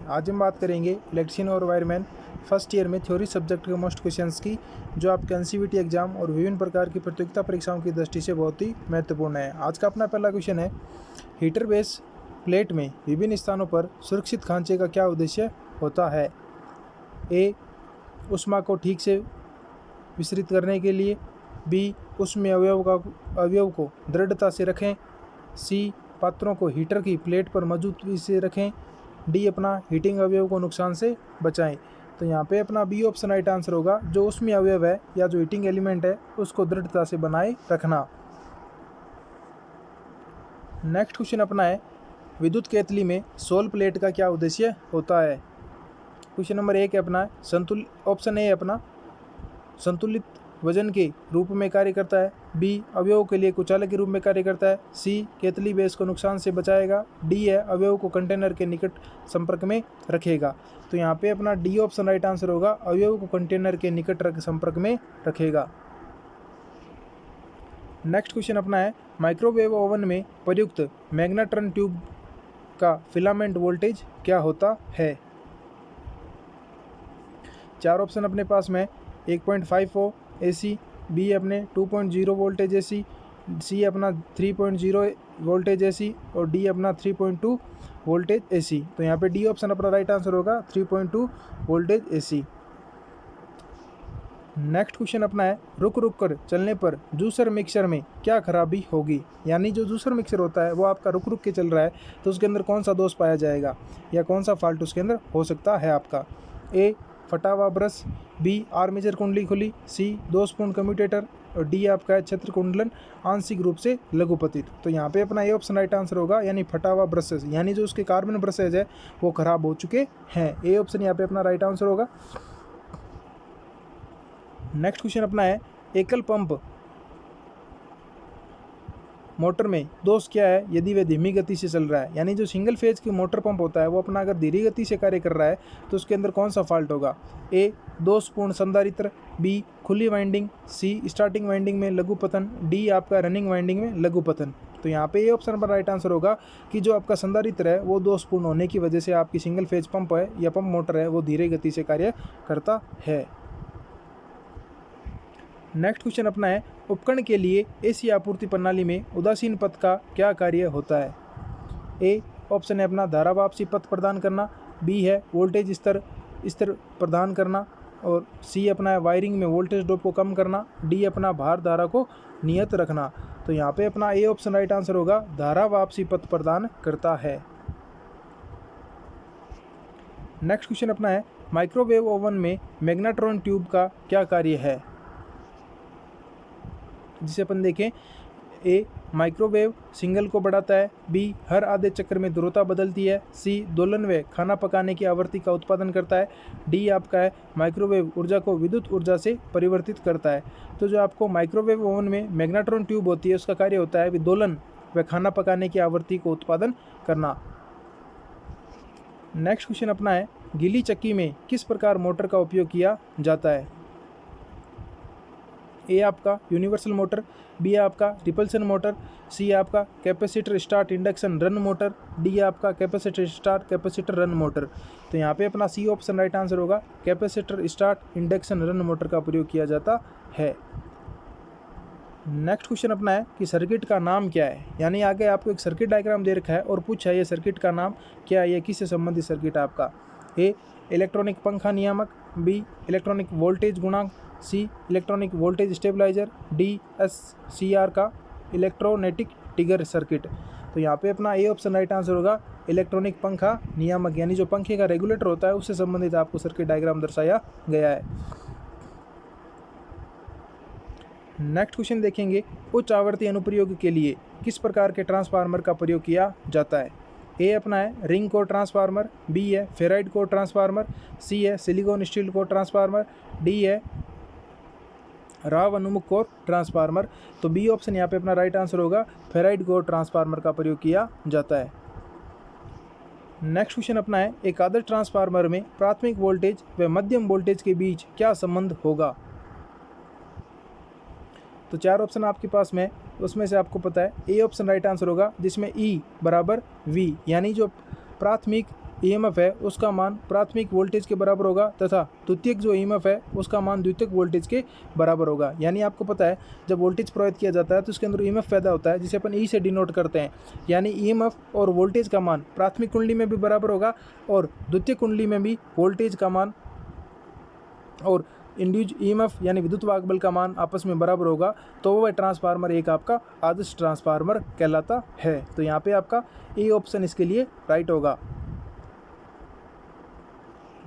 आज हम बात करेंगे इलेक्ट्रीशियन और वायरमैन फर्स्ट ईयर में थ्योरी सब्जेक्ट के मोस्ट क्वेश्चंस की, जो आपके एनसीवीटी एग्जाम और विभिन्न प्रकार की प्रतियोगिता परीक्षाओं की दृष्टि से बहुत ही महत्वपूर्ण है। आज का अपना पहला क्वेश्चन है, हीटर बेस प्लेट में विभिन्न स्थानों पर सुरक्षित खांचे का क्या उद्देश्य होता है? ए, ऊष्मा को ठीक से विसरित करने के लिए। बी, उसमें अवयव को दृढ़ता से रखें। सी, पात्रों को हीटर की प्लेट पर मजबूती से रखें। डी, अपना हीटिंग अवयव को नुकसान से बचाएं। तो यहाँ पे अपना बी ऑप्शन राइट आंसर होगा। जो उसमें अवयव है या जो हीटिंग एलिमेंट है उसको दृढ़ता से बनाए रखना। नेक्स्ट क्वेश्चन अपना है, विद्युत केतली में सोल प्लेट का क्या उद्देश्य होता है? क्वेश्चन नंबर 1 है अपना ऑप्शन ए है अपना संतुलित वजन के रूप में कार्य करता है। बी, अवयव के लिए कुचालक के रूप में कार्य करता है। सी, केतली बेस को नुकसान से बचाएगा। डी है, अवयव को कंटेनर के निकट संपर्क में रखेगा। तो यहाँ पे अपना डी ऑप्शन राइट आंसर होगा, अवयव को कंटेनर के निकट संपर्क में रखेगा। नेक्स्ट क्वेश्चन अपना है, माइक्रोवेव ओवन में प्रयुक्त मैग्नेट्रॉन ट्यूब का फिलामेंट वोल्टेज क्या होता है? 4 ऑप्शन अपने पास में 1.54 AC, बी अपने 2.0 वोल्टेज AC, सी अपना 3.0 वोल्टेज AC और डी अपना 3.2 वोल्टेज AC। तो यहाँ पे डी ऑप्शन अपना राइट आंसर होगा, 3.2 वोल्टेज AC। नेक्स्ट क्वेश्चन अपना है, रुक कर चलने पर जूसर मिक्सर में क्या खराबी होगी? यानी जो जूसर मिक्सर होता है वो आपका रुक के चल रहा है, तो उसके अंदर कौन सा दोष पाया जाएगा या कौन सा फॉल्ट उसके अंदर हो सकता है आपका? ए, फटा हुआ ब्रश। बी, आर्मेचर कुंडली खुली। सी, दोषपूर्ण कम्यूटेटर और डी आपका है छत्र कुंडलन आंशिक रूप से लघुपतित। तो यहाँ पे अपना ए ऑप्शन राइट आंसर होगा, यानी फटा हुआ ब्रशेज, यानी जो उसके कार्बन ब्रशेज है वो खराब हो चुके हैं। ए ऑप्शन यहाँ पे अपना राइट आंसर होगा। नेक्स्ट क्वेश्चन अपना है, एकल पंप मोटर में दोष क्या है यदि वह धीमी गति से चल रहा है? यानी जो सिंगल फेज की मोटर पंप होता है वो अपना अगर धीरे गति से कार्य कर रहा है तो उसके अंदर कौन सा फॉल्ट होगा? ए, दोषपूर्ण संधारित्र। बी, खुली वाइंडिंग। सी, स्टार्टिंग वाइंडिंग में लघु पतन। डी, आपका रनिंग वाइंडिंग में लघु पतन। तो यहाँ पे ये ऑप्शन पर राइट आंसर होगा कि जो आपका संधारित्र है वो दोषपूर्ण होने की वजह से आपकी सिंगल फेज पंप है या पंप मोटर है वो धीरे गति से कार्य करता है। नेक्स्ट क्वेश्चन अपना है, उपकरण के लिए एसी आपूर्ति प्रणाली में उदासीन पथ का क्या कार्य होता है? ए ऑप्शन है अपना धारा वापसी पथ प्रदान करना। बी है वोल्टेज स्तर प्रदान करना और सी अपना है वायरिंग में वोल्टेज ड्रॉप को कम करना। डी अपना भार धारा को नियत रखना। तो यहाँ पे अपना ए ऑप्शन राइट आंसर होगा, धारा वापसी पथ प्रदान करता है। नेक्स्ट क्वेश्चन अपना है, माइक्रोवेव ओवन में मैग्नेट्रॉन ट्यूब का क्या कार्य है? जिसे अपन देखें, ए माइक्रोवेव सिग्नल को बढ़ाता है। बी हर आधे चक्र में ध्रुवता बदलती है। सी दोलन व खाना पकाने की आवृत्ति का उत्पादन करता है। डी आपका है माइक्रोवेव ऊर्जा को विद्युत ऊर्जा से परिवर्तित करता है। तो जो आपको माइक्रोवेव ओवन में मैग्नेट्रॉन ट्यूब होती है उसका कार्य होता है दोलन व खाना पकाने की आवृत्ति को उत्पादन करना। नेक्स्ट क्वेश्चन अपना है, गीली चक्की में किस प्रकार मोटर का उपयोग किया जाता है? ए आपका यूनिवर्सल मोटर। बी आपका रिपल्सन मोटर। सी आपका capacitor start induction run motor. D आपका capacitor start capacitor run motor. तो यहाँ पे अपना सी ऑप्शन राइट आंसर होगा, capacitor start induction run motor का प्रयोग किया जाता है। नेक्स्ट क्वेश्चन अपना है कि सर्किट का नाम क्या है? यानी आगे आपको एक सर्किट डायग्राम दे रखा है और पूछा है ये सर्किट का नाम क्या है, ये किससे संबंधित सर्किट है आपका? ए इलेक्ट्रॉनिक पंखा नियामक। बी इलेक्ट्रॉनिक वोल्टेज गुणांक। C electronic voltage stabiliser. D SCR का इलेक्ट्रोनेटिक ट्रिगर सर्किट। तो यहाँ पे अपना ए ऑप्शन राइट आंसर होगा, इलेक्ट्रॉनिक पंखा नियामक, यानी जो पंखे का रेगुलेटर होता है उससे संबंधित आपको सर्किट डायग्राम दर्शाया गया है। नेक्स्ट क्वेश्चन देखेंगे, उच्च आवृत्ति अनुप्रयोग के लिए किस प्रकार के ट्रांसफार्मर का प्रयोग किया जाता है? ए अपना है रिंग कोर ट्रांसफार्मर। बी है फेराइड कोर ट्रांसफार्मर। सी है silicon steel core transformer. D है राव अनुमुख कोर ट्रांसफार्मर। तो बी ऑप्शन यहाँ पे अपना राइट आंसर होगा, फेराइड कोर ट्रांसफार्मर का प्रयोग किया जाता है। नेक्स्ट क्वेश्चन अपना है, एक आदर्श ट्रांसफार्मर में प्राथमिक वोल्टेज व मध्यम वोल्टेज के बीच क्या संबंध होगा? तो 4 ऑप्शन आपके पास में, उसमें से आपको पता है ए ऑप्शन राइट आंसर होगा, जिसमें E बराबर V, यानी जो प्राथमिक ईएमएफ है उसका मान प्राथमिक वोल्टेज के बराबर होगा तथा द्वितीयक जो ईएमएफ है उसका मान द्वितीयक वोल्टेज के बराबर होगा। यानी आपको पता है जब वोल्टेज प्रभावित किया जाता है तो उसके अंदर ईएमएफ पैदा होता है जिसे अपन ई से डिनोट करते हैं। यानी ईएमएफ और वोल्टेज का मान प्राथमिक कुंडली में भी बराबर होगा और द्वितीयक कुंडली में भी वोल्टेज का मान और इंड्यूज ईएमएफ यानी विद्युत वाहक बल का मान आपस में बराबर होगा, तो वह ट्रांसफार्मर एक आपका आदर्श ट्रांसफार्मर कहलाता है। तो यहाँ पे आपका ए ऑप्शन इसके लिए राइट होगा।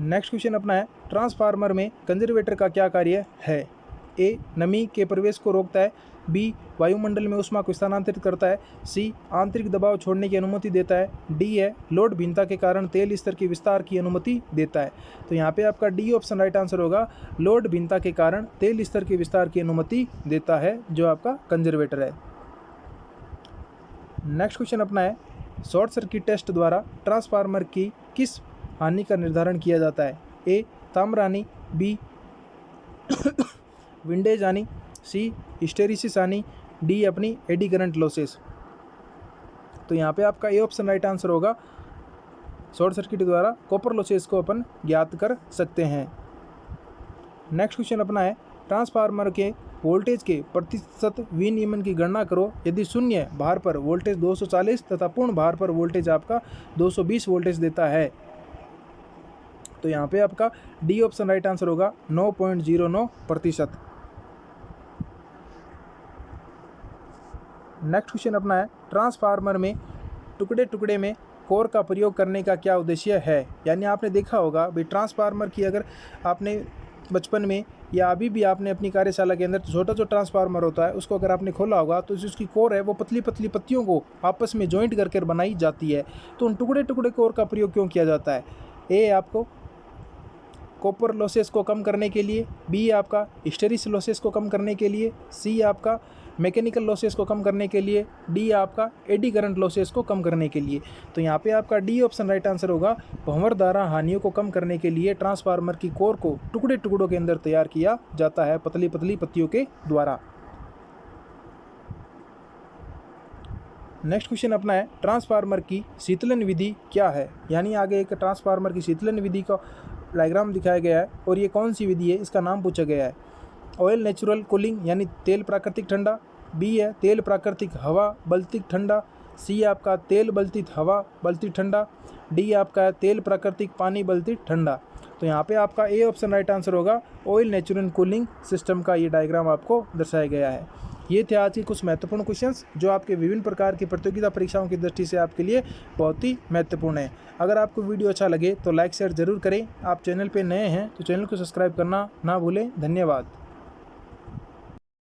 नेक्स्ट क्वेश्चन अपना है, ट्रांसफार्मर में कंजर्वेटर का क्या कार्य है? ए नमी के प्रवेश को रोकता है, बी वायुमंडल में ऊष्मा को स्थानांतरित करता है, सी आंतरिक दबाव छोड़ने की अनुमति देता है, डी है लोड भिन्नता के कारण तेल स्तर के विस्तार की अनुमति देता है। तो यहाँ पे आपका डी ऑप्शन राइट आंसर होगा, लोड भिन्नता के कारण तेल स्तर के विस्तार की अनुमति देता है, जो आपका कंजर्वेटर है। नेक्स्ट क्वेश्चन अपना है, शॉर्ट सर्किट टेस्ट द्वारा ट्रांसफार्मर की किस हानि का निर्धारण किया जाता है? ए ताम्र हानि, बी विंडेज हानि, सी हिस्टेरिसिस हानि, डी अपनी एडी करंट लॉसेस। तो यहाँ पे आपका ए ऑप्शन राइट आंसर होगा, शॉर्ट सर्किट द्वारा कॉपर लॉसेस को अपन ज्ञात कर सकते हैं। नेक्स्ट क्वेश्चन अपना है, ट्रांसफार्मर के वोल्टेज के प्रतिशत विनियमन की गणना करो यदि शून्य भार पर वोल्टेज 240 तथा पूर्ण भार पर वोल्टेज आपका 220 वोल्टेज देता है। तो यहाँ पे आपका डी ऑप्शन राइट आंसर होगा, 9.09%। नेक्स्ट क्वेश्चन अपना है, ट्रांसफार्मर में टुकड़े टुकड़े में कोर का प्रयोग करने का क्या उद्देश्य है? यानी आपने देखा होगा भाई ट्रांसफार्मर की अगर आपने बचपन में या अभी भी आपने अपनी कार्यशाला के अंदर छोटा जो ट्रांसफार्मर होता है उसको अगर आपने खोला होगा तो जो उसकी कोर है वो पतली पतली पत्तियों को आपस में जॉइंट करके बनाई जाती है। तो उन टुकड़े टुकड़े कोर का प्रयोग क्यों किया जाता है? ए आपको कॉपर लॉसेस को कम करने के लिए, बी आपका हिस्टेरिस लॉसेस को कम करने के लिए, सी आपका मैकेनिकल लॉसेस को कम करने के लिए, डी आपका एडी करंट लॉसेस को कम करने के लिए। तो यहाँ पे आपका डी ऑप्शन राइट आंसर होगा, भंवर धारा हानियों को कम करने के लिए ट्रांसफार्मर की कोर को टुकड़े टुकड़ों के अंदर तैयार किया जाता है पतली पतली पत्तियों के द्वारा। नेक्स्ट क्वेश्चन अपना है, ट्रांसफार्मर की शीतलन विधि क्या है? यानी आगे एक ट्रांसफार्मर की शीतलन विधि का डायग्राम दिखाया गया है और ये कौन सी विधि है इसका नाम पूछा गया है। ऑयल नेचुरल कूलिंग यानी तेल प्राकृतिक ठंडा, बी है तेल प्राकृतिक हवा बल्तिक ठंडा, सी आपका तेल बल्तित हवा बल्तित ठंडा, डी आपका है तेल प्राकृतिक पानी बल्तित ठंडा। तो यहाँ पे आपका ए ऑप्शन राइट आंसर होगा, ऑयल नेचुरल कूलिंग सिस्टम का ये डायग्राम आपको दर्शाया गया है। ये थे आज के कुछ महत्वपूर्ण क्वेश्चंस जो आपके विभिन्न प्रकार की प्रतियोगिता परीक्षाओं की दृष्टि से आपके लिए बहुत ही महत्वपूर्ण है। अगर आपको वीडियो अच्छा लगे तो लाइक शेयर जरूर करें। आप चैनल पे नए हैं तो चैनल को सब्सक्राइब करना ना भूलें। धन्यवाद।